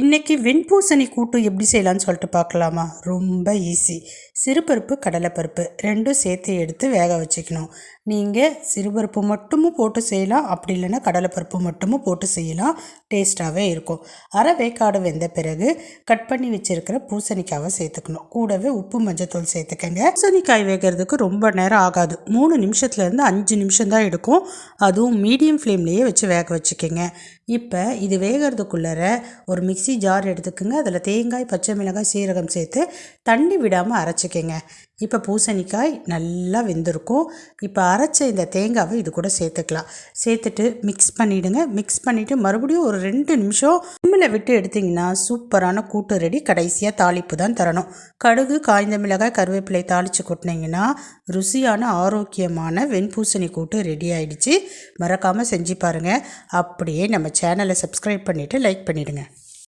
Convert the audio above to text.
இன்றைக்கி வெண்பூசணி கூட்டு எப்படி செய்யலான்னு சொல்லிட்டு பார்க்கலாமா? ரொம்ப ஈஸி. சிறுபருப்பு கடலைப்பருப்பு ரெண்டும் சேர்த்து எடுத்து வேக வச்சுக்கணும். நீங்கள் சிறுபருப்பு மட்டுமும் போட்டு செய்யலாம், அப்படி இல்லைன்னா கடலைப்பருப்பு மட்டுமும் போட்டு செய்யலாம். டேஸ்ட்டாகவே இருக்கும். அரை வேக்காடு வெந்த பிறகு கட் பண்ணி வச்சுருக்கிற பூசணிக்காவை சேர்த்துக்கணும். கூடவே உப்பு மஞ்சத்தூள் சேர்த்துக்கங்க. பூசணிக்காய் வேகிறதுக்கு ரொம்ப நேரம் ஆகாது. 3 நிமிஷத்துலேருந்து 5 நிமிஷம் தான் எடுக்கும். அதுவும் மீடியம் ஃப்ளேம்லேயே வச்சு வேக வச்சுக்கோங்க. இப்போ இது வேகிறதுக்குள்ளே ஒரு மிக்ஸி ஜார் எடுத்துக்கோங்க. அதில் தேங்காய், பச்சை மிளகாய், சீரகம் சேர்த்து தண்ணி விடாமல் அரைச்சிக்கங்க. இப்போ பூசணிக்காய் நல்லா வெந்திருக்கும். இப்போ அரைச்ச இந்த தேங்காவை இது கூட சேர்த்துக்கலாம். சேர்த்துட்டு மிக்ஸ் பண்ணிவிடுங்க. மிக்ஸ் பண்ணிவிட்டு மறுபடியும் ஒரு 2 நிமிஷம் சிம்மில் விட்டு எடுத்திங்கன்னா சூப்பரான கூட்டு ரெடி. கடைசியாக தாளிப்பு தான் தரணும். கடுகு, காய்ந்த மிளகாய், கருவேப்பிலை தாளித்து கொட்டினீங்கன்னா ருசியான ஆரோக்கியமான வெண்பூசணி கூட்டு ரெடி ஆகிடுச்சு. மறக்காமல் செஞ்சு பாருங்கள். அப்படியே நம்ம சேனலை சப்ஸ்கிரைப் பண்ணிவிட்டு லைக் பண்ணிவிடுங்க.